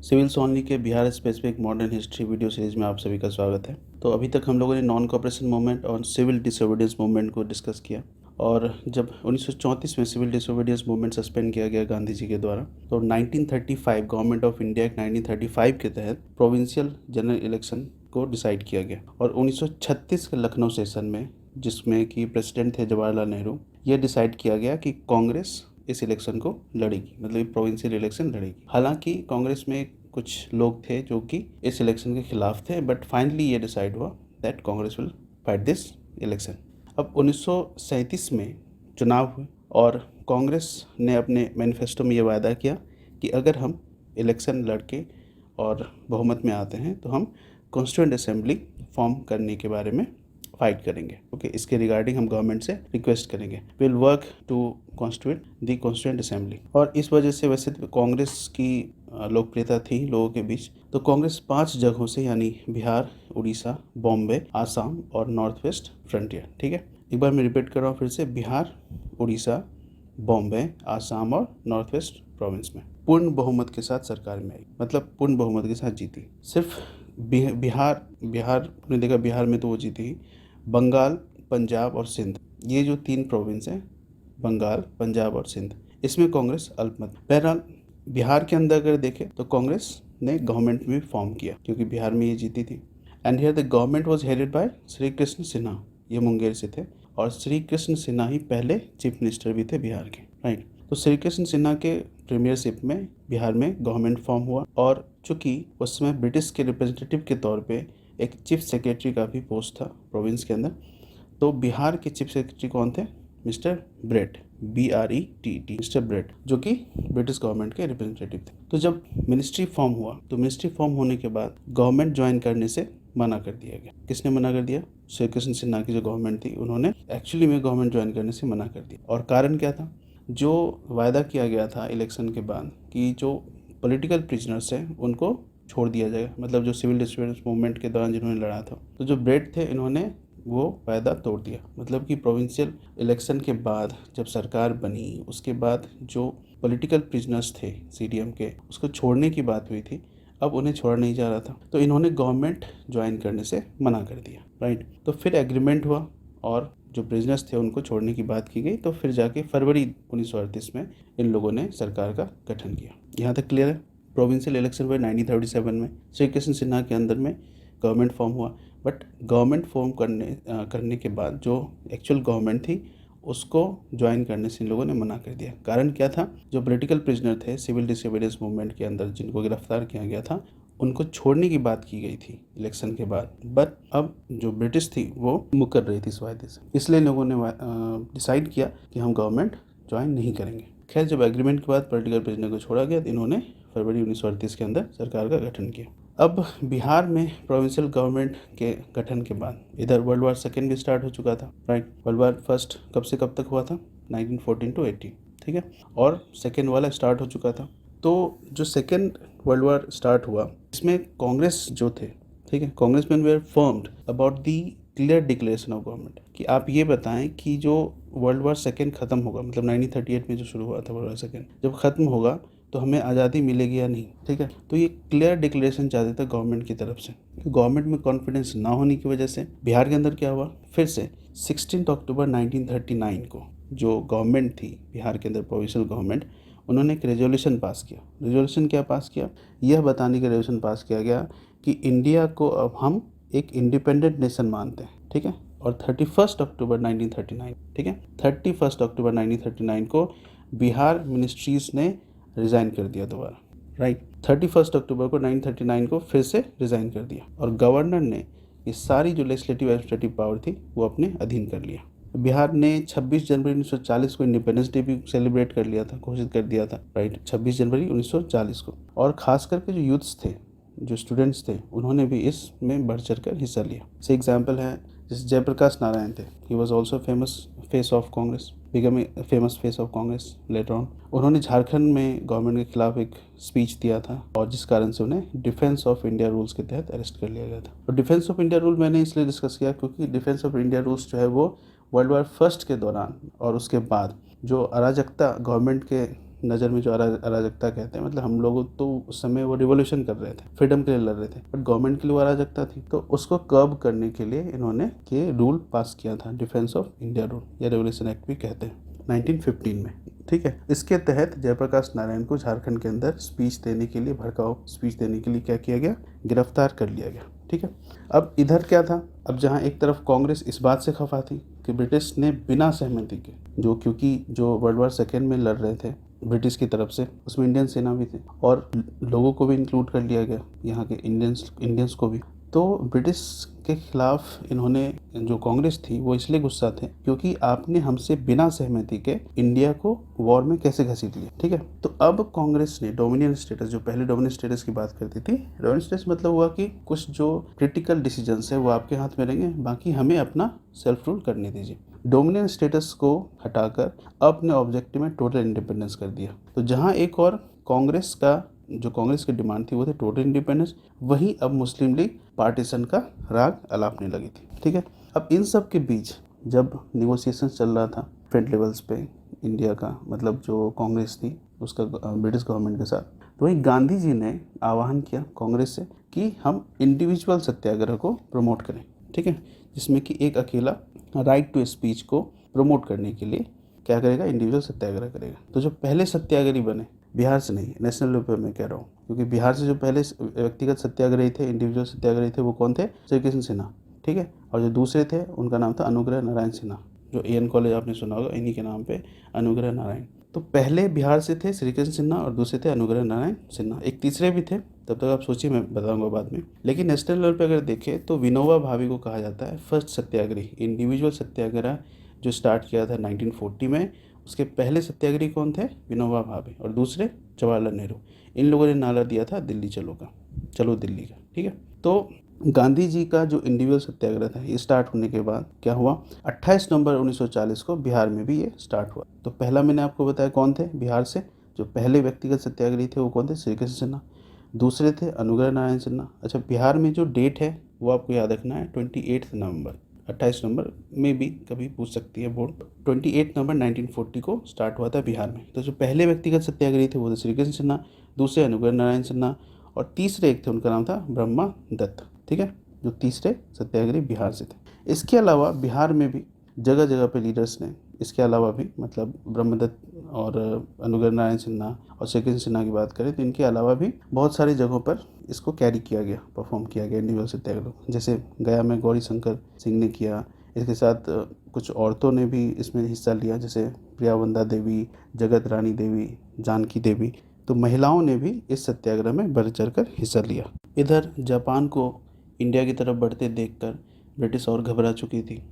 Civils only के Bihar specific modern history video series में आप सभी का स्वागत है। तो अभी तक हम लोगों ने नॉन कॉपरेशन मूवमेंट और सिविल डिसोबीडियंस मूवमेंट को डिस्कस किया। और जब 1934 में सिविल डिसोबीडियंस मूवमेंट सस्पेंड किया गया गांधी जी के द्वारा, तो 1935 गवर्नमेंट ऑफ इंडिया एक्ट 1935 के तहत प्रोविंशियल जनरल इलेक्शन को डिसाइड किया गया। और 1936 के लखनऊ सेशन में, जिसमें कि प्रेसिडेंट थे जवाहरलाल नेहरू, यह डिसाइड किया गया कि कांग्रेस इस इलेक्शन को लड़ेगी, मतलब प्रोविंशियल इलेक्शन लड़ेगी। हालांकि कांग्रेस में कुछ लोग थे जो कि इस इलेक्शन के खिलाफ थे, बट फाइनली ये डिसाइड हुआ that Congress will fight this election. अब 1937 में चुनाव हुए और कांग्रेस ने अपने मैनिफेस्टो में ये वादा किया कि अगर हम इलेक्शन लड़के और बहुमत में आते हैं तो हम कॉन्स्टिट्यूएंट असेंबली फॉर्म करने के बारे में फाइट करेंगे। ओके, इसके रिगार्डिंग हम गवर्नमेंट से रिक्वेस्ट करेंगे, will work to constitute the constituent assembly. और इस वजह से वैसे तो कांग्रेस की लोकप्रियता थी लोगों के बीच। तो कांग्रेस 5 जगहों से, यानी बिहार, उड़ीसा, बॉम्बे, आसाम और नॉर्थ वेस्ट फ्रंटियर, ठीक है, एक बार मैं रिपीट कर रहा हूँ फिर से, बिहार, उड़ीसा, बॉम्बे, आसाम और नॉर्थ वेस्ट प्रोविंस में पूर्ण बहुमत के साथ सरकार में आई, मतलब पूर्ण बहुमत के साथ जीती। सिर्फ बिहार आपने देखा, बिहार में तो वो जीती ही। बंगाल, पंजाब और सिंध, ये जो 3 प्रोविंस हैं, बंगाल, पंजाब और सिंध, इसमें कांग्रेस अल्पमत। बहरहाल बिहार के अंदर अगर देखें तो कांग्रेस ने गवर्नमेंट में फॉर्म किया क्योंकि बिहार में ये जीती थी। And here the government was headed by Shri Krishna Sinha, ये मुंगेर से थे, और श्री कृष्ण सिन्हा ही पहले चीफ मिनिस्टर भी थे बिहार के, राइट। तो श्री कृष्ण सिन्हा के प्रीमियरशिप में बिहार में गवर्नमेंट फॉर्म हुआ। और चूंकि उस समय ब्रिटिश के रिप्रेजेंटेटिव के तौर पे एक चीफ सेक्रेटरी का भी पोस्ट था प्रोविंस के अंदर, तो बिहार के चीफ सेक्रेटरी कौन थे? Mister Brett, BRETT, mister Brett, जो कि ब्रिटिश गवर्नमेंट के रिप्रेजेंटेटिव थे। तो जब मिनिस्ट्री फॉर्म हुआ, तो मिनिस्ट्री फॉर्म होने के बाद गवर्नमेंट ज्वाइन करने से मना कर दिया गया। किसने मना कर दिया? श्री कृष्ण सिन्हा की जो गवर्नमेंट थी, उन्होंने एक्चुअली में गवर्नमेंट ज्वाइन करने से मना कर दिया। और कारण क्या था? जो वायदा किया गया था इलेक्शन के बाद कि जो पॉलिटिकल प्रिजनर्स हैं उनको छोड़ दिया जाएगा, मतलब जो सिविल डिसोबीडियंस मूवमेंट के दौरान जिन्होंने लड़ा था, तो जो ब्रेट थे इन्होंने वो वायदा तोड़ दिया। मतलब कि प्रोविंशियल इलेक्शन के बाद जब सरकार बनी, उसके बाद जो पॉलिटिकल प्रिजनर्स थे CDM के, उसको छोड़ने की बात हुई थी, अब उन्हें छोड़ा नहीं जा रहा था, तो इन्होंने गवर्नमेंट ज्वाइन करने से मना कर दिया, राइट। तो फिर एग्रीमेंट हुआ और जो प्रिजनर्स थे उनको छोड़ने की बात की गई। तो फिर जाके फरवरी 1938 में इन लोगों ने सरकार का गठन किया। यहाँ तक क्लियर है? प्रोविंशियल इलेक्शन हुए 1937 में, श्री कृष्ण सिन्हा के अंदर में गवर्नमेंट फॉर्म हुआ। बट गवर्नमेंट फॉर्म करने के बाद जो एक्चुअल गवर्नमेंट थी उसको ज्वाइन करने से इन लोगों ने मना कर दिया। कारण क्या था? जो पॉलिटिकल प्रिजनर थे सिविल डिसोबीडियंस मूवमेंट के अंदर, जिनको गिरफ्तार किया गया था, उनको छोड़ने की बात की गई थी इलेक्शन के बाद। बट अब जो ब्रिटिश थी वो मुकर रही थी इस वायदे से, इसलिए लोगों ने डिसाइड किया कि हम गवर्नमेंट ज्वाइन नहीं करेंगे। खैर, जब एग्रीमेंट के बाद पॉलिटिकल प्रिजनर को छोड़ा गया तो इन्होंने फरवरी 1938 के अंदर सरकार का गठन किया। अब बिहार में प्रोविंशियल गवर्नमेंट के गठन के बाद इधर वर्ल्ड वार सेकेंड भी स्टार्ट हो चुका था, राइट। वर्ल्ड वार फर्स्ट कब से कब तक हुआ था? 1914 to 18, ठीक है, और सेकेंड वाला स्टार्ट हो चुका था। तो जो सेकेंड वर्ल्ड वार स्टार्ट हुआ, इसमें कांग्रेस जो थे, ठीक है, Congress man were firmed about the clear declaration of government कि आप ये बताएं कि जो वर्ल्ड वार सेकेंड ख़त्म होगा, मतलब 1938 में जो शुरू हुआ था वर्ल्ड वार सेकेंड, जब ख़त्म होगा तो हमें आज़ादी मिलेगी या नहीं, ठीक है। तो ये क्लियर डिक्लेरेशन चाहते थे गवर्नमेंट की तरफ से। गवर्नमेंट में कॉन्फिडेंस ना होने की वजह से बिहार के अंदर क्या हुआ, फिर से 16 अक्टूबर 1939 को जो गवर्नमेंट थी बिहार के अंदर, प्रोविंशियल गवर्नमेंट, उन्होंने एक रेजोल्यूशन पास किया। रेजोल्यूशन क्या पास किया? यह बताने का रेजोल्यूशन पास किया गया कि इंडिया को अब हम एक इंडिपेंडेंट नेशन मानते हैं, ठीक है। और 31 अक्टूबर 1939, ठीक है, 31 अक्टूबर 1939 को बिहार मिनिस्ट्रीज ने रिज़ाइन कर दिया दोबारा, राइट। 31 अक्टूबर को 1939 को फिर से रिज़ाइन कर दिया और गवर्नर ने ये सारी जो लेजिस्लेटिव एडमिनिस्ट्रेटिव पावर थी वो अपने अधीन कर लिया। बिहार ने 26 जनवरी 1940 को इंडिपेंडेंस डे भी सेलिब्रेट कर लिया था, घोषित कर दिया था, राइट, 26 जनवरी 1940 को। और ख़ास करके जो यूथ्स थे, जो स्टूडेंट्स थे, उन्होंने भी इसमें बढ़ चढ़ कर हिस्सा लिया। से एग्जाम्पल है जैसे जयप्रकाश नारायण थे, he was also famous face of Congress, become a famous face of Congress later on. उन्होंने झारखंड में गवर्नमेंट के खिलाफ एक स्पीच दिया था और जिस कारण से उन्हें डिफेंस ऑफ इंडिया रूल्स के तहत अरेस्ट कर लिया गया था। और डिफेंस ऑफ इंडिया रूल मैंने इसलिए डिस्कस किया क्योंकि डिफेंस ऑफ इंडिया रूल्स जो है वो वर्ल्ड वार फर्स्ट के दौरान और उसके बाद जो अराजकता गवर्नमेंट के नज़र में जो अराजकता कहते हैं, मतलब हम लोग तो उस समय वो रिवोल्यूशन कर रहे थे, फ्रीडम के लिए लड़ रहे थे, बट गवर्नमेंट के लिए वो अराजकता थी, तो उसको कर्ब करने के लिए इन्होंने ये रूल पास किया था, डिफेंस ऑफ इंडिया रूल या रेवोल्यूशन एक्ट भी कहते हैं, 1915 में। ठीक है, इसके तहत जयप्रकाश नारायण को झारखंड के अंदर स्पीच देने के लिए, भड़काऊ स्पीच देने के लिए क्या किया गया, गिरफ्तार कर लिया गया। ठीक है, अब इधर क्या था, अब जहाँ एक तरफ कांग्रेस इस बात से खफा थी कि ब्रिटिश ने बिना सहमति के, जो क्योंकि जो वर्ल्ड वार सेकेंड में लड़ रहे थे ब्रिटिश की तरफ से, उसमें इंडियन सेना भी थी और लोगों को भी इंक्लूड कर लिया गया, यहाँ के इंडियंस को भी। तो ब्रिटिश के खिलाफ इन्होंने, जो कांग्रेस थी वो इसलिए गुस्सा थे क्योंकि आपने हमसे बिना सहमति के इंडिया को वॉर में कैसे घसीट लिया। ठीक है, तो अब कांग्रेस ने डोमिनियन स्टेटस, जो पहले डोमिनियन स्टेटस की बात करती थी, डोमिनियन स्टेटस मतलब हुआ कि कुछ जो क्रिटिकल डिसीजंस है वो आपके हाथ में रहेंगे, बाकी हमें अपना सेल्फ रूल करने दीजिए। डोमिनियन स्टेटस को हटाकर अपने ऑब्जेक्टिव में टोटल इंडिपेंडेंस कर दिया। तो जहाँ एक और कांग्रेस की डिमांड थी वो थे टोटल इंडिपेंडेंस, वहीं अब मुस्लिम लीग पार्टीशन का राग अलापने लगी थी। ठीक है, अब इन सब के बीच जब निगोशिएशन चल रहा था फ्रंट लेवल्स पे इंडिया का, मतलब जो कांग्रेस थी उसका ब्रिटिश गवर्नमेंट के साथ, तो वहीं गांधी जी ने आह्वान किया कांग्रेस से कि हम इंडिविजुअल सत्याग्रह को प्रमोट करें। ठीक है, जिसमें कि एक अकेला राइट टू स्पीच को प्रमोट करने के लिए क्या करेगा, इंडिविजुअल सत्याग्रह करेगा। तो जो पहले सत्याग्रही बने, बिहार से नहीं, नेशनल लेवल पर मैं कह रहा हूँ, क्योंकि बिहार से जो पहले व्यक्तिगत सत्याग्रही थे, इंडिविजुअल सत्याग्रही थे, वो कौन थे, श्री कृष्ण सिन्हा। ठीक है, और जो दूसरे थे उनका नाम था अनुग्रह नारायण सिन्हा, जो AN कॉलेज आपने सुना होगा, इन्हीं के नाम पे अनुग्रह नारायण। तो पहले बिहार से थे श्री कृष्ण सिन्हा और दूसरे थे अनुग्रह नारायण सिन्हा, एक तीसरे भी थे, तब तक आप सोचिए, मैं बताऊंगा बाद में। लेकिन नेशनल लेवल पे अगर देखें तो विनोबा भावे को कहा जाता है फर्स्ट सत्याग्रही, इंडिविजुअल सत्याग्रह जो स्टार्ट किया था 1940 में। उसके पहले सत्याग्रही कौन थे, विनोबा भावे, और दूसरे जवाहरलाल नेहरू। इन लोगों ने नारा दिया था दिल्ली चलो का, चलो दिल्ली का। ठीक है, तो गांधी जी का जो इंडिविजुअल सत्याग्रह था ये स्टार्ट होने के बाद क्या हुआ, 28 नवंबर 1940 को बिहार में भी ये स्टार्ट हुआ। तो पहला मैंने आपको बताया कौन थे, बिहार से जो पहले व्यक्तिगत सत्याग्रही थे वो कौन थे, श्री कृष्ण सिन्हा। दूसरे थे अनुग्रह नारायण सिन्हा। अच्छा, बिहार में जो डेट है वो आपको याद रखना है, 28 नवंबर, 28 नवंबर में भी कभी पूछ सकती है बोर्ड। 28 नवंबर 1940 को स्टार्ट हुआ था बिहार में। तो जो पहले व्यक्तिगत सत्याग्रही थे वो थे श्री कृष्ण सिन्हा, दूसरे अनुग्रह नारायण सिन्हा, और तीसरे एक थे, उनका नाम था ब्रह्मा दत्त। ठीक है, जो तीसरे सत्याग्रही बिहार से थे। इसके अलावा बिहार में भी जगह जगह पे लीडर्स ने, इसके अलावा भी, मतलब ब्रह्मदत्त और अनुग्रह नारायण सिन्हा और श्री कृष्ण सिन्हा की बात करें तो इनके अलावा भी बहुत सारी जगहों पर इसको कैरी किया गया, परफॉर्म किया गया इंडिविजुअल सत्याग्रह। जैसे गया में गौरी शंकर सिंह ने किया, इसके साथ कुछ औरतों ने भी इसमें हिस्सा लिया, जैसे प्रियावंदा देवी, जगत रानी देवी, जानकी देवी। तो महिलाओं ने भी इस सत्याग्रह में बढ़ चढ़ कर हिस्सा लिया। इधर जापान को इंडिया की तरफ बढ़ते देखकर ब्रिटिश और घबरा चुकी थी।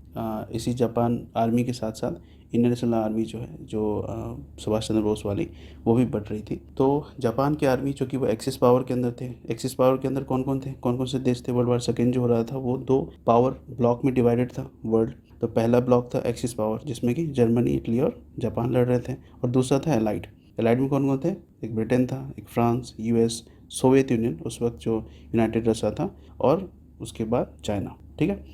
इसी जापान आर्मी के साथ साथ इंडियन नेशनल आर्मी जो है, जो सुभाष चंद्र बोस वाली, वो भी बढ़ रही थी। तो जापान की आर्मी, चूँकि वो एक्सिस पावर के अंदर थे, एक्सिस पावर के अंदर कौन कौन थे, कौन कौन से देश थे, वर्ल्ड वार सेकेंड जो हो रहा था वो 2 पावर ब्लॉक में डिवाइडेड था वर्ल्ड। तो पहला ब्लॉक था एक्सिस पावर, जिसमें कि जर्मनी, इटली और जापान लड़ रहे थे, और दूसरा था एलाइड। एलाइड में कौन कौन थे, एक ब्रिटेन था, एक फ्रांस, US, सोवियत यूनियन उस वक्त जो यूनाइटेड रसा था, और उसके बाद चाइना। ठीक है,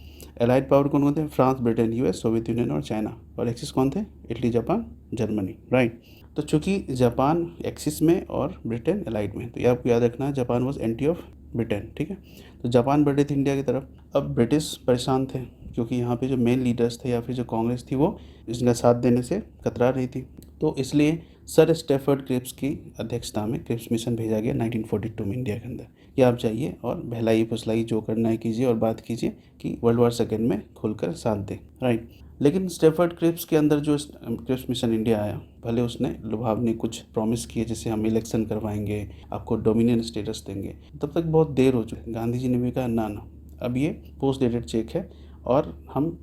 एलाइड पावर कौन कौन थे, France, Britain, US, Soviet union और चाइना। और एक्सिस कौन थे, इटली, जापान, जर्मनी। राइट, तो चूंकि जापान एक्सिस में और ब्रिटेन एलाइड में, तो ये आपको याद रखना है, Japan was anti of Britain. ठीक है, तो जापान बढ़ रही थी इंडिया की तरफ। अब ब्रिटिश परेशान थे क्योंकि यहाँ पे जो मेन लीडर्स थे या फिर जो कांग्रेस थी वो इसका साथ देने से कतरा रही थी। तो इसलिए सर स्टेफर्ड क्रिप्स की अध्यक्षता में क्रिप्स मिशन भेजा गया 1942 में इंडिया के अंदर, कि आप जाइए और बहलाई फुसलाई जो करना है कीजिए और बात कीजिए कि वर्ल्ड वार सेकेंड में खुलकर साथ दें। राइट, लेकिन स्टेफर्ड क्रिप्स के अंदर जो क्रिप्स मिशन इंडिया आया, भले उसने लुभावनी कुछ प्रॉमिस किए, जैसे हम इलेक्शन करवाएंगे, आपको डोमिनियन स्टेटस देंगे, तब तक बहुत देर हो चुकी। गांधी जी ने भी कहा ना, अब ये पोस्ट डेटेड चेक है और हम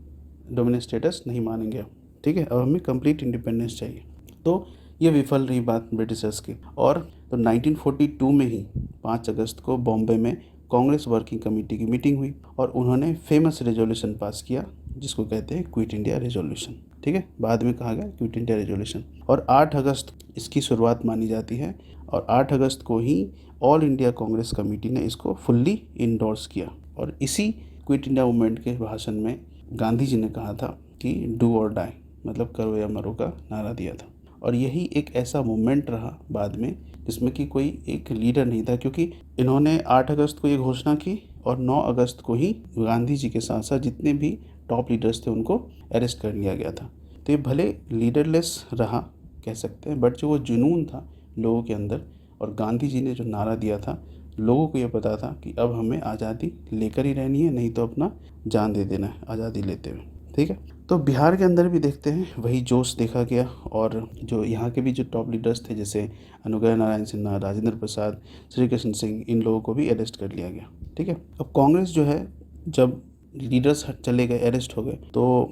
डोमिनियन स्टेटस नहीं मानेंगे। ठीक है, अब हमें कंप्लीट इंडिपेंडेंस चाहिए। तो ये विफल रही बात ब्रिटिशर्स की। और तो 1942 में ही 5 अगस्त को बॉम्बे में कांग्रेस वर्किंग कमेटी की मीटिंग हुई और उन्होंने फेमस रेजोल्यूशन पास किया जिसको कहते हैं क्विट इंडिया रेजोल्यूशन। ठीक है, बाद में कहा गया क्विट इंडिया रेजोल्यूशन। और 8 अगस्त इसकी शुरुआत मानी जाती है, और 8 अगस्त को ही ऑल इंडिया कांग्रेस कमेटी ने इसको फुल्ली इंडोर्स किया। और इसी क्विट इंडिया मूवमेंट के भाषण में गांधी जी ने कहा था कि डू और डाई, मतलब करो या मरो का नारा दिया था। और यही एक ऐसा मूवमेंट रहा बाद में जिसमें कि कोई एक लीडर नहीं था, क्योंकि इन्होंने 8 अगस्त को ये घोषणा की और 9 अगस्त को ही गांधी जी के साथ साथ जितने भी टॉप लीडर्स थे उनको अरेस्ट कर लिया गया था। तो ये भले लीडरलेस रहा कह सकते हैं, बट जो वो जुनून था लोगों के अंदर और गांधी जी ने जो नारा दिया था, लोगों को ये पता था कि अब हमें आज़ादी लेकर ही रहनी है, नहीं तो अपना जान दे देना है आज़ादी लेते हुए। ठीक है, तो बिहार के अंदर भी देखते हैं वही जोश देखा गया और जो यहाँ के भी जो टॉप लीडर्स थे जैसे अनुग्रह नारायण सिन्हा, राजेंद्र प्रसाद, श्री कृष्ण सिंह, इन लोगों को भी अरेस्ट कर लिया गया। ठीक है, अब कांग्रेस जो है जब लीडर्स चले गए, अरेस्ट हो गए, तो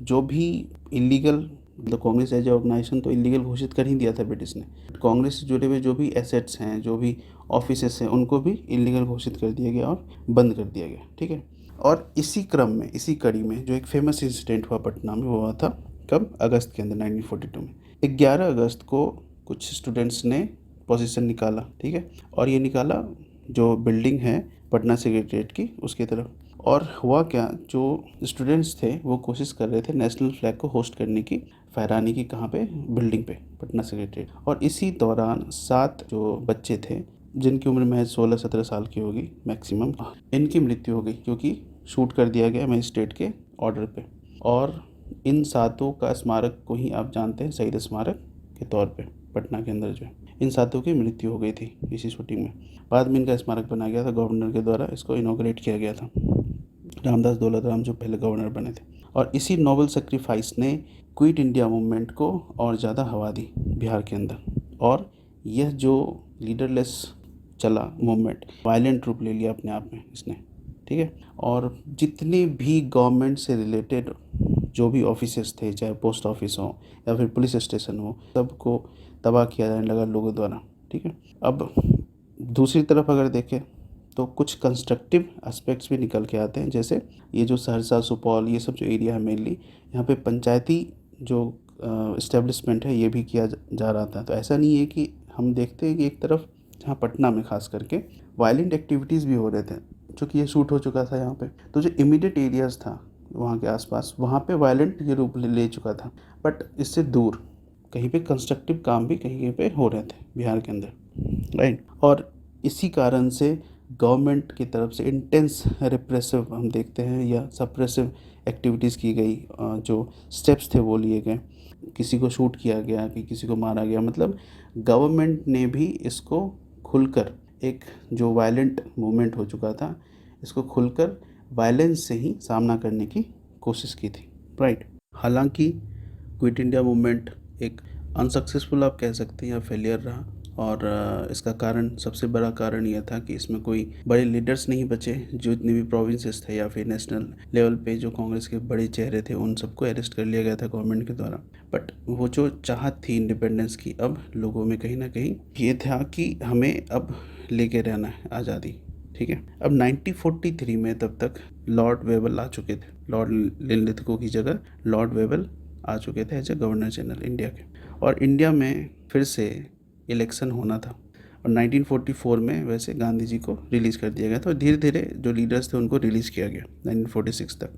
जो भी इलीगल, मतलब कांग्रेस एज ए ऑर्गेनाइजेशन तो इलीगल घोषित कर ही दिया था ब्रिटिश ने। कांग्रेस से जुड़े हुए जो भी एसेट्स हैं, जो भी ऑफिसेस हैं, उनको भी इलीगल घोषित कर दिया गया और बंद कर दिया गया। ठीक है, और इसी क्रम में, इसी कड़ी में जो एक फेमस इंसिडेंट हुआ पटना में, वो हुआ था कब? अगस्त के अंदर 1942 में। 11 अगस्त को कुछ स्टूडेंट्स ने पोजीशन निकाला। ठीक है, और ये निकाला जो बिल्डिंग है पटना सेक्रेटरीट की उसकी तरफ। और हुआ क्या, जो स्टूडेंट्स थे वो कोशिश कर रहे थे नेशनल फ्लैग को होस्ट करने की, फहराने की, कहाँ पे? बिल्डिंग पे, पटना सेक्रेटरीट। और इसी दौरान 7 जो बच्चे थे जिनकी उम्र महज 16-17 साल की होगी मैक्सिमम, इनकी मृत्यु हो गई क्योंकि शूट कर दिया गया मजिस्ट्रेट के ऑर्डर पे। और इन 7 का स्मारक को ही आप जानते हैं शहीद स्मारक के तौर पे पटना के अंदर जो है, इन 7 की मृत्यु हो गई थी इसी शूटिंग में। बाद में इनका स्मारक बनाया गया था, गवर्नर के द्वारा इसको इनॉग्रेट किया गया था, रामदास दौलत राम जो पहले गवर्नर बने थे। और इसी नोबल सेक्रीफाइस ने क्विट इंडिया मूवमेंट को और ज़्यादा हवा दी बिहार के अंदर। और यह जो लीडरलेस चला मूवमेंट, वायलेंट रूप ले लिया अपने आप में इसने। ठीक है, और जितने भी गवर्नमेंट से रिलेटेड जो भी ऑफिसेस थे, चाहे पोस्ट ऑफिस हो या फिर पुलिस स्टेशन हो, सबको तबाह किया जाने लगा लोगों द्वारा। ठीक है, अब दूसरी तरफ अगर देखें तो कुछ कंस्ट्रक्टिव एस्पेक्ट्स भी निकल के आते हैं, जैसे ये जो सहरसा, सुपौल, ये सब जो एरिया है मेनली, यहाँ पे पंचायती जो इस्टेब्लिशमेंट है ये भी किया जा रहा था। तो ऐसा नहीं है कि हम देखते हैं कि एक तरफ जहाँ पटना में खास करके वायलेंट एक्टिविटीज़ भी हो रहे थे, चूँकि ये शूट हो चुका था यहाँ पे, तो जो इमीडिएट एरियाज़ था वहाँ के आसपास, वहाँ पे वायलेंट ये रूप ले चुका था। बट इससे दूर कहीं पे कंस्ट्रक्टिव काम भी कहीं पे हो रहे थे बिहार के अंदर, राइट। और इसी कारण से गवर्नमेंट की तरफ से इंटेंस रिप्रेसिव हम देखते हैं या सप्रेसिव एक्टिविटीज़ की गई, जो स्टेप्स थे वो लिए गए, किसी को शूट किया गया, कि किसी को मारा गया। मतलब गवर्नमेंट ने भी इसको खुलकर, एक जो वायलेंट मूवमेंट हो चुका था, इसको खुलकर वायलेंस से ही सामना करने की कोशिश की थी, राइट। हालांकि क्विट इंडिया मूवमेंट एक अनसक्सेसफुल आप कह सकते हैं या फेलियर रहा, और इसका कारण, सबसे बड़ा कारण यह था कि इसमें कोई बड़े लीडर्स नहीं बचे। जो इतने भी प्रोविंसेस थे या फिर नेशनल लेवल पे जो कांग्रेस के बड़े चेहरे थे, उन सबको अरेस्ट कर लिया गया था गवर्नमेंट के द्वारा। बट वो जो चाहत थी इंडिपेंडेंस की, अब लोगों में कहीं ना कहीं ये था कि हमें अब लेके रहना है आज़ादी। ठीक है, अब 1943 में तब तक लॉर्ड वेबल आ चुके थे, लॉर्ड लिनलिथगो की जगह लॉर्ड वेबल आ चुके थे as a governor general India के। और इंडिया में फिर से इलेक्शन होना था, और 1944 में वैसे गांधी जी को रिलीज़ कर दिया गया था, और धीरे धीरे जो लीडर्स थे उनको रिलीज़ किया गया 1946 तक।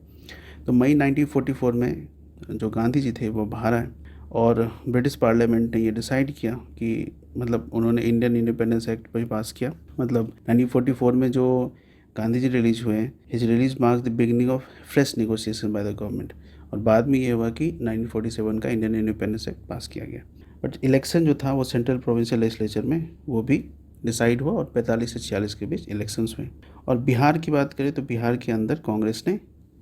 तो मई 1944 में जो गांधी जी थे वो बाहर आए, और ब्रिटिश पार्लियामेंट ने ये डिसाइड किया कि, मतलब उन्होंने इंडियन इंडिपेंडेंस एक्ट भी पास किया। मतलब 1944 में जो गांधी जी रिलीज हुए हैं, his release marks the beginning of fresh negotiation by the government. और बाद में ये हुआ कि 1947 का इंडियन इंडिपेंडेंस एक्ट पास किया गया। बट इलेक्शन जो था वो सेंट्रल प्रोविंशियल लेजिस्लेचर में वो भी डिसाइड हुआ, और 45 से 46 के बीच इलेक्शंस हुए। और बिहार की बात करें तो बिहार के अंदर कांग्रेस ने,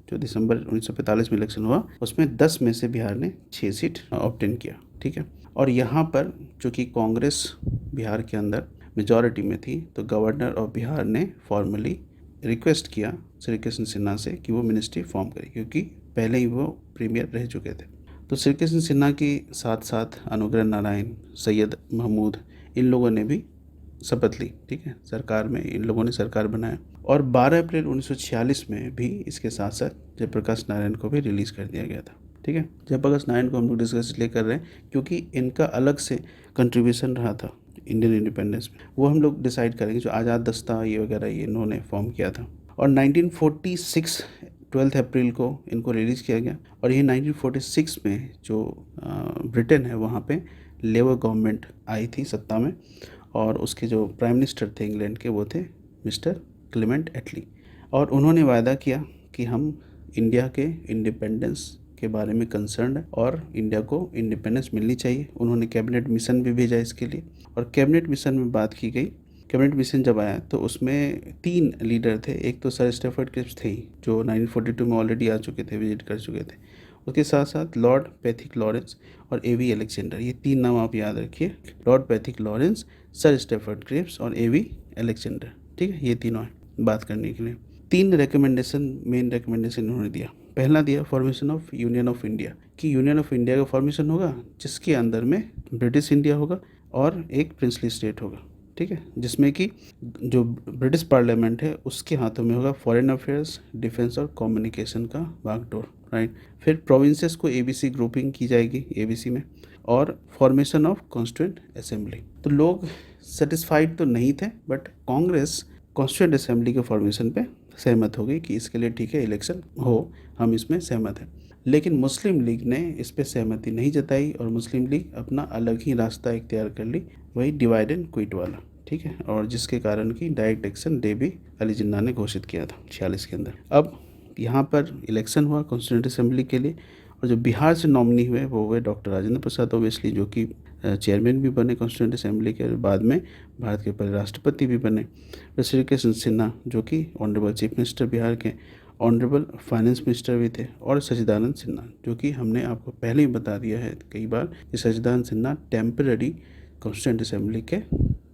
जो दिसंबर 1945 में इलेक्शन हुआ, उसमें 10 में से बिहार ने 6 सीट ऑब्टेन किया। ठीक है, और यहाँ पर चूँकि कांग्रेस बिहार के अंदर मेजॉरिटी में थी, तो गवर्नर ऑफ बिहार ने फॉर्मली रिक्वेस्ट किया श्री कृष्ण सिन्हा से कि वो मिनिस्ट्री फॉर्म करे, क्योंकि पहले ही वो प्रीमियर रह चुके थे। तो श्री कृष्ण सिन्हा के साथ साथ अनुग्रह नारायण, सैयद महमूद, इन लोगों ने भी शपथ ली। ठीक है, सरकार में इन लोगों ने सरकार बनाया। और 12 अप्रैल 1946 में भी इसके साथ साथ जयप्रकाश नारायण को भी रिलीज़ कर दिया गया था। ठीक है, जयप्रकाश नारायण को हम लोग डिस्कस इसलिए कर रहे हैं क्योंकि इनका अलग से कंट्रीब्यूशन रहा था इंडियन इंडिपेंडेंस में, वो हम लोग डिसाइड करेंगे। जो आज़ाद दस्ता ये वगैरह ये इन्होंने फॉर्म किया था। और 1946 12 अप्रैल को इनको रिलीज़ किया गया। और ये 1946 में जो ब्रिटेन है वहाँ पे लेबर गवर्नमेंट आई थी सत्ता में, और उसके जो प्राइम मिनिस्टर थे इंग्लैंड के वो थे मिस्टर क्लेमेंट एटली। और उन्होंने वायदा किया कि हम इंडिया के इंडिपेंडेंस के बारे में कंसर्न है और इंडिया को इंडिपेंडेंस मिलनी चाहिए। उन्होंने कैबिनेट मिशन भी भेजा इसके लिए, और कैबिनेट मिशन में बात की गई। कैबिनेट मिशन जब आया तो उसमें 3 लीडर थे। एक तो सर स्टैफर्ड क्रिप्स थे ही, जो 1942 में ऑलरेडी आ चुके थे, विजिट कर चुके थे। उसके साथ साथ लॉर्ड पैथिक लॉरेंस और एवी अलेक्जेंडर, ये 3 नाम आप याद रखिए। Lord Pethick Lawrence, sir Stafford Cripps और एवी अलेक्जेंडर, ठीक है, ये तीनों हैं बात करने के लिए। 3 रिकमेंडेशन, मेन रिकमेंडेशन उन्होंने दिया। पहला दिया formation of union of India, कि यूनियन ऑफ इंडिया का फॉर्मेशन होगा जिसके अंदर में ब्रिटिश इंडिया होगा और एक प्रिंसली स्टेट होगा, ठीक है, जिसमें कि जो ब्रिटिश पार्लियामेंट है उसके हाथों में होगा फॉरेन अफेयर्स, डिफेंस और कम्युनिकेशन का बागडोर, राइट। फिर प्रोविंसेस को एबीसी ग्रुपिंग की जाएगी एबीसी में, और फॉर्मेशन ऑफ कॉन्स्टिट्यूएंट असेंबली। तो लोग सेटिस्फाइड तो नहीं थे, बट कांग्रेस कॉन्स्टिट्यूएंट असेंबली के फॉर्मेशन पे सहमत हो गई कि इसके लिए ठीक है, इलेक्शन हो, हम इसमें सहमत हैं। लेकिन मुस्लिम लीग ने इस पे सहमति नहीं जताई और मुस्लिम लीग अपना अलग ही रास्ता इख्तियार कर ली, वही डिवाइड एंड क्विट वाला, ठीक है, और जिसके कारण कि डायरेक्ट एक्शन डे भी अली जिन्ना ने घोषित किया था 46 के अंदर। अब यहाँ पर इलेक्शन हुआ कॉन्स्टिट्यूंट असेंबली के लिए, और जो बिहार से नॉमिनी हुए वो हुए डॉक्टर राजेंद्र प्रसाद ओवेस्ली, जो कि चेयरमैन भी बने कॉन्स्टिट्यूंट असेंबली के, और बाद में भारत के पहले राष्ट्रपति भी बने। फिर श्री कृष्ण सिन्हा, जो कि ऑनरेबल चीफ मिनिस्टर बिहार के, ऑनरेबल फाइनेंस मिनिस्टर भी थे, और सच्चिदानंद सिन्हा, जो कि हमने आपको पहले ही बता दिया है कई बार कि सच्चिदानंद सिन्हा टेम्पररी कॉन्स्टिट्यूंट असेंबली के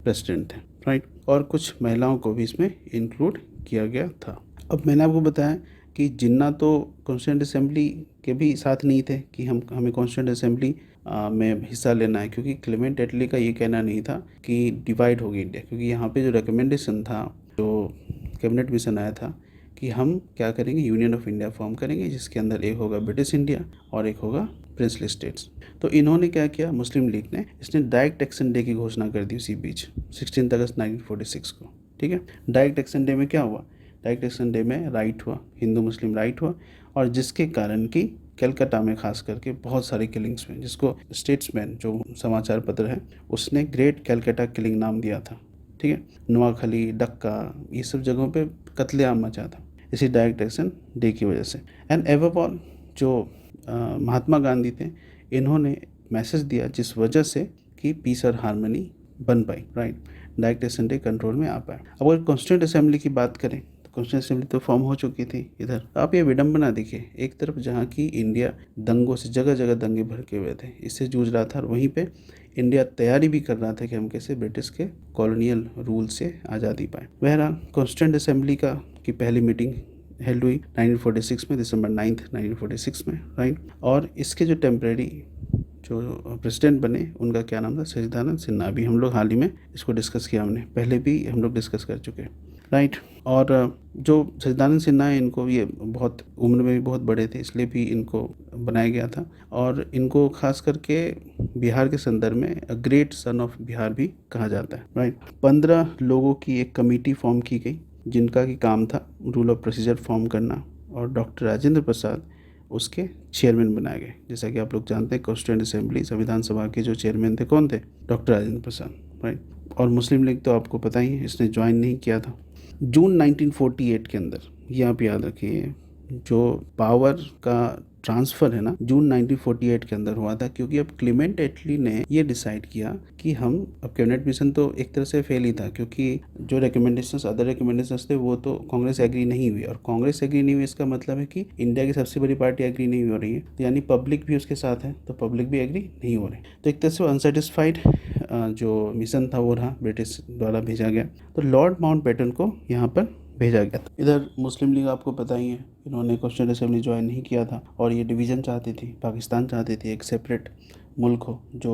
प्रेसिडेंट थे, राइट। और कुछ महिलाओं को भी इसमें इंक्लूड किया गया था। अब मैंने आपको बताया कि जिन्ना तो कॉन्स्टिट्यूंट असेंबली के भी साथ नहीं थे कि हमें कॉन्स्टिट्यूंट असेंबली में हिस्सा लेना है, क्योंकि क्लेमेंट एटली का ये कहना नहीं था कि डिवाइड होगी इंडिया, क्योंकि यहाँ पे जो रिकमेंडेशन था, जो कैबिनेट मिशन आया था कि हम क्या करेंगे, यूनियन ऑफ इंडिया फॉर्म करेंगे, जिसके अंदर एक होगा ब्रिटिश इंडिया और एक होगा प्रिंसली स्टेट्स। तो इन्होंने क्या किया, मुस्लिम लीग ने, इसने डायरेक्ट एक्शन डे की घोषणा कर दी उसी बीच 16 अगस्त 1946 को, ठीक है। डायरेक्ट एक्शन डे में क्या हुआ, डायरेक्ट एक्शन डे में राइट हुआ, हिंदू मुस्लिम राइट हुआ, और जिसके कारण कि कलकत्ता में खास करके बहुत सारी किलिंग्स में, जिसको स्टेट्समैन जो समाचार पत्र है उसने ग्रेट कलकत्ता किलिंग नाम दिया था, ठीक है। नोआखली, डक्का, ये सब जगहों पे कत्लेआम मचा था इसी डायरेक्ट एक्शन डे की वजह से। एंड एबव ऑल जो महात्मा गांधी थे, इन्होंने मैसेज दिया जिस वजह से कि पीस और हारमनी बन पाई, right, direct action day control में आ पाया। अब अगर कॉन्स्टिट्यूंट असेंबली की बात करें तो कॉन्स्टिट्यूंट असेंबली तो फॉर्म हो चुकी थी। इधर आप ये विडंबना देखिए, एक तरफ जहाँ की इंडिया दंगों से, जगह जगह दंगे भड़के हुए थे, इससे जूझ रहा था, और वहीं पे इंडिया तैयारी भी कर रहा था कि हम कैसे ब्रिटिश के कॉलोनियल रूल से आज़ादी पाए। बहरहाल कॉन्स्टिट्यूंट असेंबली की पहली मीटिंग हेल्ड हुई 1946 में, दिसंबर 9 1946 में, राइट। और इसके जो टेम्परेरी जो प्रेसिडेंट बने उनका क्या नाम था, सच्चिदानंद सिन्हा। अभी हम लोग हाल ही में इसको डिस्कस किया, हमने पहले भी हम लोग डिस्कस कर चुके हैं, राइट। और जो सच्चिदानंद सिन्हा है, इनको ये बहुत उम्र में भी बहुत बड़े थे, इसलिए भी इनको बनाया गया था, और इनको खास करके बिहार के संदर्भ में a great son of Bihar भी कहा जाता है, राइट। 15 लोगों की एक कमेटी फॉर्म की गई, जिनका की काम था रूल ऑफ प्रोसीजर फॉर्म करना, और डॉक्टर राजेंद्र प्रसाद उसके चेयरमैन बनाए गए। जैसा कि आप लोग जानते हैं, कॉन्स्टिट्यूंट असेंबली संविधान सभा के जो चेयरमैन थे कौन थे, डॉक्टर राजेंद्र प्रसाद, राइट। और मुस्लिम लीग तो आपको पता ही है, इसने ज्वाइन नहीं किया था। जून 1948 के अंदर, ये आप याद रखिए, जो पावर का ट्रांसफ़र है ना, जून 1948 के अंदर हुआ था, क्योंकि अब क्लेमेंट एटली ने ये डिसाइड किया कि हम, अब कैबिनेट मिशन तो एक तरह से फेल ही था, क्योंकि जो रिकमेंडेशंस, अदर रिकमेंडेशंस थे, वो तो कांग्रेस एग्री नहीं हुई, और कांग्रेस एग्री नहीं हुई इसका मतलब है कि इंडिया की सबसे बड़ी पार्टी एग्री नहीं हो रही है, तो यानी पब्लिक भी उसके साथ है, तो पब्लिक भी एग्री नहीं हो रही, तो एक तरह से अनसेटिस्फाइड जो मिशन था वो रहा, ब्रिटिश द्वारा भेजा गया। तो लॉर्ड माउंटबेटन को यहाँ पर भेजा गया था। इधर मुस्लिम लीग आपको पता ही है, इन्होंने कॉन्स्टिट्यूंट असेंबली ज्वाइन नहीं किया था, और ये डिवीज़न चाहती थी, पाकिस्तान चाहती थी, एक सेपरेट मुल्क हो, जो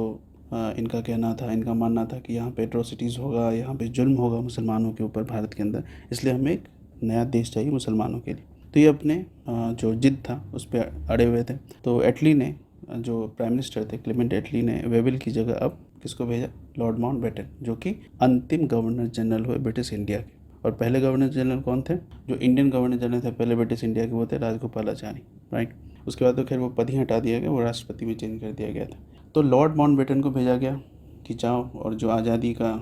इनका कहना था, इनका मानना था कि यहाँ पे एट्रोसिटीज़ होगा, यहाँ पे जुल्म होगा मुसलमानों के ऊपर भारत के अंदर, इसलिए हमें एक नया देश चाहिए मुसलमानों के लिए। तो ये अपने जो जिद था उस पर अड़े हुए थे। तो एटली ने, जो प्राइम मिनिस्टर थे क्लेमेंट एटली ने, वेविल की जगह अब किसको भेजा, लॉर्ड माउंटबेटन, जो कि अंतिम गवर्नर जनरल हुए ब्रिटिश इंडिया के। और पहले गवर्नर जनरल कौन थे, जो इंडियन गवर्नर जनरल थे पहले ब्रिटिश इंडिया के, वो थे राजगोपालाचारी, राइट। उसके बाद तो खैर वो पद ही हटा दिया गया, वो राष्ट्रपति में चेंज कर दिया गया था। तो लॉर्ड माउंटबेटन को भेजा गया कि जाओ और जो आज़ादी का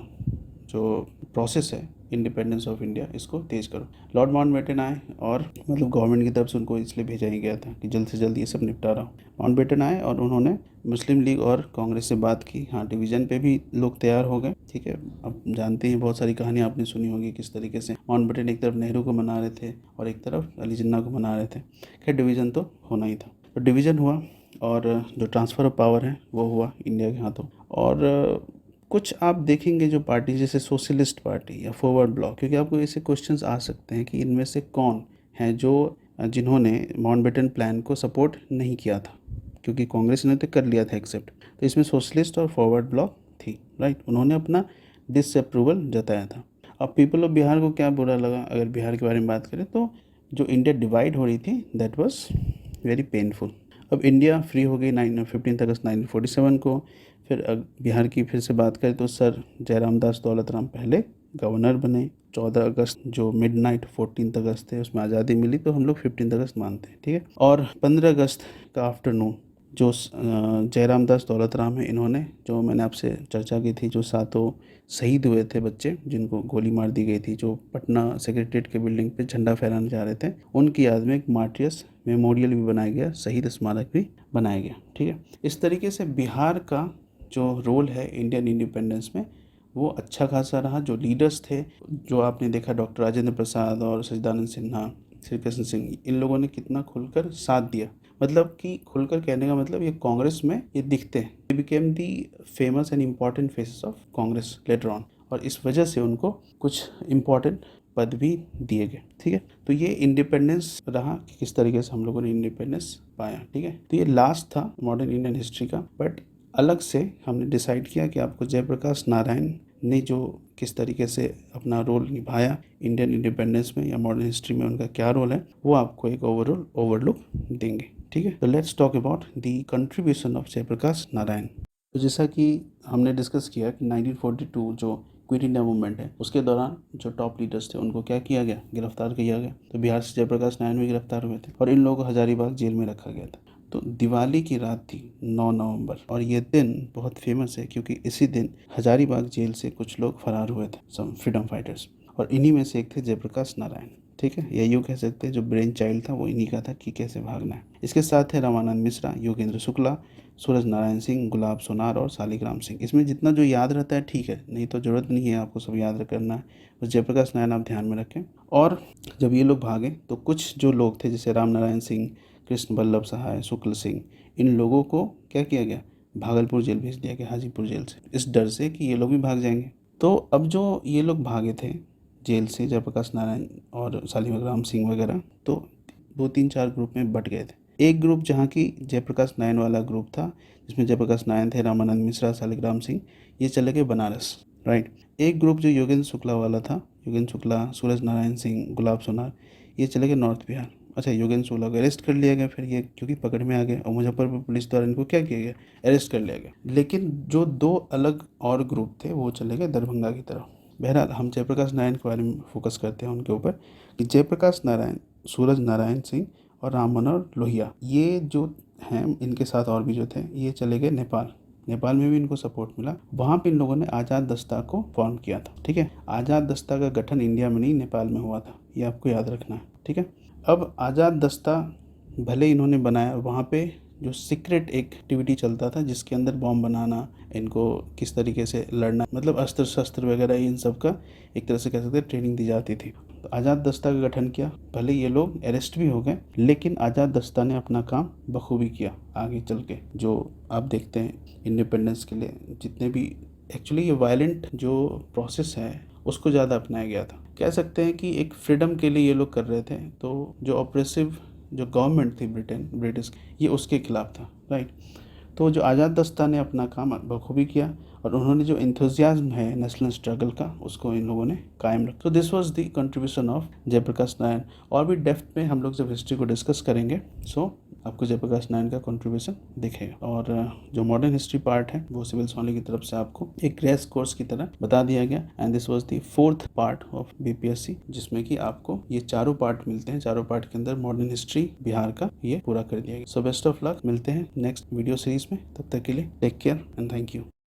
जो प्रोसेस है इंडिपेंडेंस ऑफ इंडिया इसको तेज़ करो। लॉर्ड माउंटबेटन आए और मतलब गवर्नमेंट की तरफ से उनको इसलिए भेजा ही गया था कि जल्द से जल्द ये सब निपटारा हो। माउंटबेटन आए और उन्होंने मुस्लिम लीग और कांग्रेस से बात की। हाँ, डिवीज़न पे भी लोग तैयार हो गए, ठीक है। अब जानते हैं, बहुत सारी कहानियाँ आपने सुनी होगी किस तरीके से माउंटबेटन एक तरफ नेहरू को मना रहे थे और एक तरफ अली जिन्ना को मना रहे थे। खैर, डिवीज़न तो होना ही था। तो डिवीज़न हुआ और जो ट्रांसफ़र ऑफ पावर है वो हुआ इंडिया के हाथों। और कुछ आप देखेंगे जो पार्टी जैसे सोशलिस्ट पार्टी या फॉरवर्ड ब्लॉक, क्योंकि आपको ऐसे क्वेश्चंस आ सकते हैं कि इनमें से कौन है जो जिन्होंने माउंटबेटन प्लान को सपोर्ट नहीं किया था, क्योंकि कांग्रेस ने तो कर लिया था एक्सेप्ट। तो इसमें सोशलिस्ट और फॉरवर्ड ब्लॉक थी, राइट। उन्होंने अपना डिसअप्रूवल जताया था। अब पीपल ऑफ बिहार को क्या बुरा लगा, अगर बिहार के बारे में बात करें तो जो इंडिया डिवाइड हो रही थी दैट वाज वेरी पेनफुल। अब इंडिया फ्री हो गई 15 अगस्त 1947 को। फिर बिहार की फिर से बात करें तो सर जयराम दास दौलतराम पहले गवर्नर बने। 14 अगस्त जो मिडनाइट 14 अगस्त थे उसमें आज़ादी मिली, तो हम लोग 15 अगस्त मानते हैं, ठीक है। और 15 अगस्त का आफ्टरनून जो जयराम दास दौलतराम है, इन्होंने जो मैंने आपसे चर्चा की थी, जो सातों शहीद हुए थे बच्चे जिनको गोली मार दी गई थी, जो पटना सेक्रेटरीट के बिल्डिंग पे झंडा फहराने जा रहे थे, उनकी याद में एक मार्टियर्स मेमोरियल भी बनाया गया, शहीद स्मारक भी बनाया गया, ठीक है। इस तरीके से बिहार का जो रोल है इंडियन इंडिपेंडेंस में वो अच्छा खासा रहा। जो लीडर्स थे, जो आपने देखा, डॉक्टर राजेंद्र प्रसाद और सच्चिदानंद सिन्हा, श्री कृष्ण सिंह, इन लोगों ने कितना खुलकर साथ दिया। मतलब कि खुलकर कहने का मतलब ये कांग्रेस में ये दिखते हैं। They became the famous and important faces of Congress later on, और इस वजह से उनको कुछ इम्पॉर्टेंट पद भी दिए गए, ठीक है। तो ये इंडिपेंडेंस रहा कि किस तरीके से हम लोगों ने इंडिपेंडेंस पाया, ठीक है। तो ये लास्ट था मॉडर्न इंडियन हिस्ट्री का। बट अलग से हमने डिसाइड किया कि आपको जयप्रकाश नारायण ने जो किस तरीके से अपना रोल निभाया इंडियन इंडिपेंडेंस में या मॉडर्न हिस्ट्री में, उनका क्या रोल है, वो आपको एक ओवरऑल ओवरलुक देंगे, ठीक है। तो let's talk about the contribution of Jayaprakash Narayan. तो जैसा कि हमने डिस्कस किया कि 1942 जो क्विट इंडिया मूवमेंट है उसके दौरान जो टॉप लीडर्स थे उनको क्या किया गया, गिरफ्तार किया गया। तो बिहार से जयप्रकाश नारायण भी गिरफ्तार हुए थे और इन लोगों को हजारीबाग जेल में रखा गया था। तो दिवाली की रात थी 9 नवंबर, और ये दिन बहुत फेमस है क्योंकि इसी दिन हजारीबाग जेल से कुछ लोग फरार हुए थे, सम फ्रीडम फाइटर्स, और इन्हीं में से एक थे जयप्रकाश नारायण, ठीक है। या यूँ कह सकते हैं जो ब्रेन चाइल्ड था वो इन्हीं का था कि कैसे भागना है। इसके साथ है रामानंद मिश्रा, योगेंद्र शुक्ला, सूरज नारायण सिंह, गुलाब सोनार और शालिग्राम सिंह। इसमें जितना जो याद रहता है ठीक है, नहीं तो ज़रूरत नहीं है आपको सब याद करना है, बस जयप्रकाश नारायण आप ध्यान में रखें। और जब ये लोग भागे तो कुछ जो लोग थे जैसे राम नारायण सिंह, कृष्ण बल्लभ सहाय, शुक्ल सिंह, इन लोगों को क्या किया गया, भागलपुर जेल भेज दिया गया, हाजीपुर जेल से, इस डर से कि ये लोग भी भाग जाएंगे। तो अब जो ये लोग भागे थे जेल से, जयप्रकाश नारायण और शालिग्राम सिंह वगैरह, तो 2-3-4 ग्रुप में बट गए थे। एक ग्रुप जहाँ की जयप्रकाश नारायण वाला ग्रुप था, जिसमें जयप्रकाश नारायण थे, रामानंद मिश्रा, शालिग्राम सिंह, ये चले गए बनारस, राइट। एक ग्रुप जो योगेंद्र शुक्ला वाला था, योगेंद्र शुक्ला, सूरज नारायण सिंह, गुलाब सोनार, ये चले गए नॉर्थ बिहार। अच्छा, योगेंद्र शुक्ला को अरेस्ट कर लिया गया फिर ये, क्योंकि पकड़ में आ गए, और मुजफ्फरपुर पुलिस द्वारा इनको क्या किया गया, अरेस्ट कर लिया गया। लेकिन जो 2 अलग और ग्रुप थे वो चले गए दरभंगा की तरफ। बहरहाल हम जयप्रकाश नारायण के बारे में फोकस करते हैं उनके ऊपर, कि जयप्रकाश नारायण, सूरज नारायण सिंह और राम मनोहर लोहिया, ये जो हैं, इनके साथ और भी जो थे, ये चले गए नेपाल। नेपाल में भी इनको सपोर्ट मिला। वहाँ पे इन लोगों ने आज़ाद दस्ता को फॉर्म किया था, ठीक है। आज़ाद दस्ता का गठन इंडिया में नहीं, नेपाल में हुआ था, ये आपको याद रखना है, ठीक है। अब आज़ाद दस्ता भले इन्होंने बनाया, वहाँ पे जो सीक्रेट एक एक्टिविटी चलता था जिसके अंदर बॉम्ब बनाना, इनको किस तरीके से लड़ना, मतलब अस्त्र शस्त्र वगैरह, इन सब का एक तरह से कह सकते हैं ट्रेनिंग दी जाती थी। तो आज़ाद दस्ता का गठन किया। भले ये लोग अरेस्ट भी हो गए, लेकिन आज़ाद दस्ता ने अपना काम बखूबी किया आगे चल के। जो आप देखते हैं इंडिपेंडेंस के लिए जितने भी एक्चुअली ये वायलेंट जो प्रोसेस है उसको ज़्यादा अपनाया गया था। कह सकते हैं कि एक फ्रीडम के लिए ये लोग कर रहे थे। तो जो ऑपरेसिव जो गवर्नमेंट थी ब्रिटिश, ये उसके खिलाफ था, राइट। तो जो आज़ाद दस्ता ने अपना काम बखूबी किया, और उन्होंने जो एंथुजियाज्म है नेशनल स्ट्रगल का, उसको इन लोगों ने कायम रखा। तो this was the contribution of Jayaprakash Narayan. और भी डेप्थ में हम लोग जब हिस्ट्री को डिस्कस करेंगे, सो आपको जयप्रकाश नारायण का कंट्रीब्यूशन दिखेगा। और जो मॉडर्न हिस्ट्री पार्ट है वो सिविल सॉन्ग की तरफ से आपको एक क्रैश कोर्स की तरह बता दिया गया। And this was the 4th part of BPSC, जिसमें कि आपको ये चारों पार्ट मिलते हैं। चारों पार्ट के अंदर मॉडर्न हिस्ट्री बिहार का ये पूरा कर दिया गया। सो बेस्ट ऑफ लक, मिलते हैं नेक्स्ट वीडियो सीरीज में। तब तक के लिए take care and thank you.